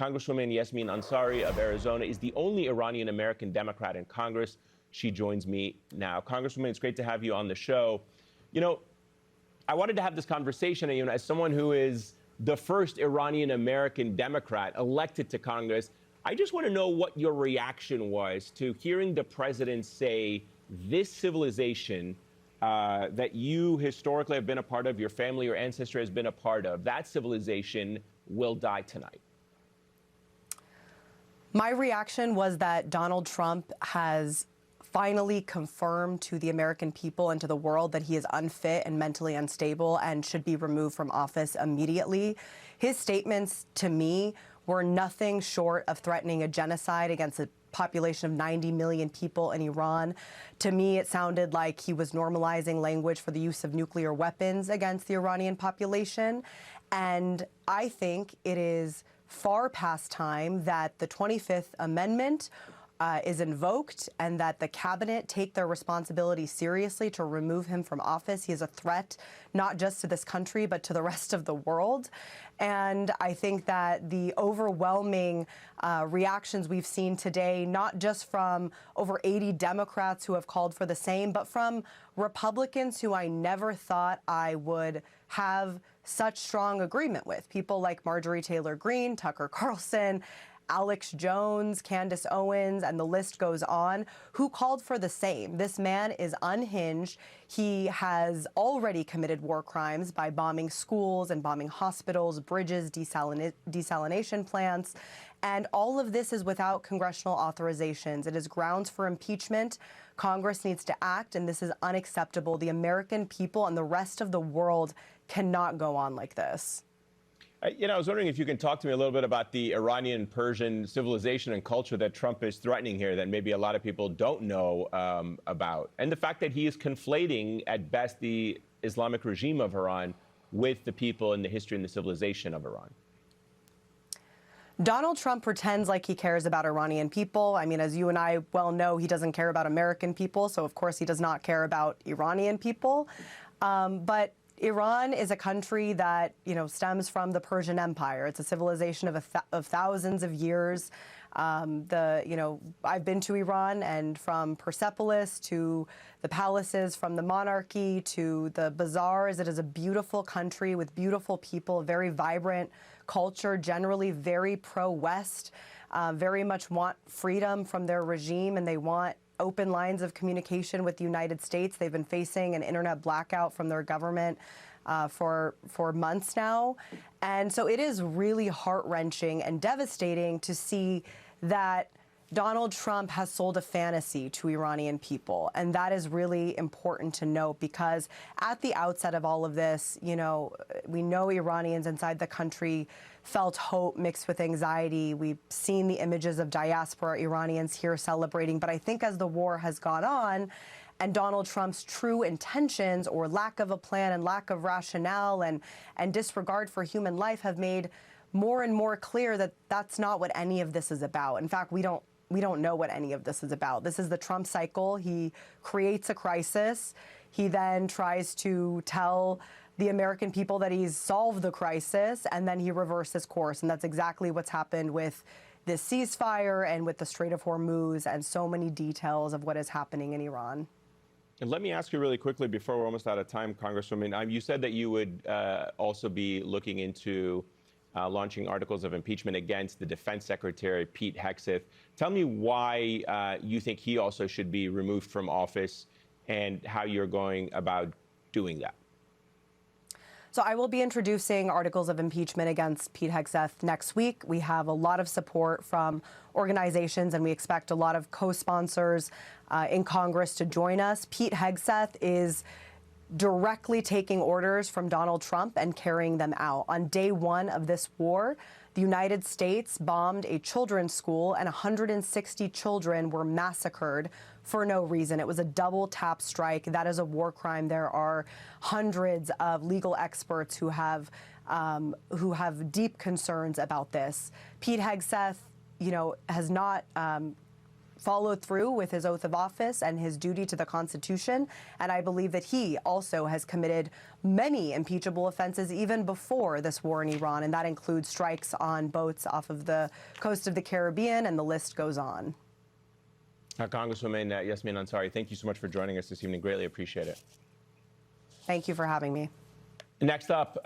Congresswoman Yasmin Ansari of Arizona is the only Iranian-American Democrat in Congress. She joins me now. Congresswoman, it's great to have you on the show. You know, I wanted to have this conversation, as someone who is the first Iranian-American Democrat elected to Congress. I just want to know what your reaction was to hearing the president say this civilization that you historically have been a part of, your family, your ancestry has been a part of, that civilization will die tonight. My reaction was that Donald Trump has finally confirmed to the American people and to the world that he is unfit and mentally unstable and should be removed from office immediately. His statements to me were nothing short of threatening a genocide against a population of 90 million people in Iran. To me, it sounded like he was normalizing language for the use of nuclear weapons against the Iranian population. And I think it is far past time that the 25th Amendment is invoked and that the cabinet take their responsibility seriously to remove him from office. He is a threat, not just to this country, but to the rest of the world. And I think that the overwhelming reactions we've seen today, not just from over 80 Democrats who have called for the same, but from Republicans who I never thought I would have such strong agreement with. People like Marjorie Taylor Greene, Tucker Carlson, Alex Jones, Candace Owens, and the list goes on, who called for the same. This man is unhinged. He has already committed war crimes by bombing schools and bombing hospitals, bridges, desalination plants. And all of this is without congressional authorizations. It is grounds for impeachment. Congress needs to act, and this is unacceptable. The American people and the rest of the world cannot go on like this. I was wondering if you can talk to me a little bit about the Iranian-Persian civilization and culture that Trump is threatening here that maybe a lot of people don't know about, and the fact that he is conflating, at best, the Islamic regime of Iran with the people and the history and the civilization of Iran. Donald Trump pretends like he cares about Iranian people. I mean, as you and I well know, he doesn't care about American people, so of course he does not care about Iranian people. But Iran is a country that, stems from the Persian Empire. It's a civilization of thousands of years. I've been to Iran, and from Persepolis to the palaces, from the monarchy to the bazaars, it is a beautiful country with beautiful people, very vibrant culture, generally very pro-West, very much want freedom from their regime, and they want open lines of communication with the United States. They've been facing an internet blackout from their government for months now. And so it is really heart-wrenching and devastating to see that Donald Trump has sold a fantasy to Iranian people. And that is really important to note, because at the outset of all of this, we know Iranians inside the country felt hope mixed with anxiety. We've seen the images of diaspora Iranians here celebrating. But I think as the war has gone on, and Donald Trump's true intentions or lack of a plan and lack of rationale and disregard for human life have made more and more clear that that's not what any of this is about. In fact, we don't know what any of this is about. This is the Trump cycle. He creates a crisis. He then tries to tell the American people that he's solved the crisis, and then he reverses course. And that's exactly what's happened with this ceasefire and with the Strait of Hormuz and so many details of what is happening in Iran. And let me ask you really quickly before we're almost out of time, Congresswoman. You said that you would also be looking into launching articles of impeachment against the Defense Secretary, Pete Hegseth. Tell me why you think he also should be removed from office and how you're going about doing that. So I will be introducing articles of impeachment against Pete Hegseth next week. We have a lot of support from organizations, and we expect a lot of co-sponsors in Congress to join us. Pete Hegseth is directly taking orders from Donald Trump and carrying them out. On day one of this war, the United States bombed a children's school, and 160 children were massacred for no reason. It was a double tap strike. That is a war crime. There are hundreds of legal experts who have deep concerns about this. Pete Hegseth, has not followed through with his oath of office and his duty to the Constitution. And I believe that he also has committed many impeachable offenses even before this war in Iran. And that includes strikes on boats off of the coast of the Caribbean, and the list goes on. Congresswoman Yasmin Ansari, thank you so much for joining us this evening. Greatly appreciate it. Thank you for having me. Next up.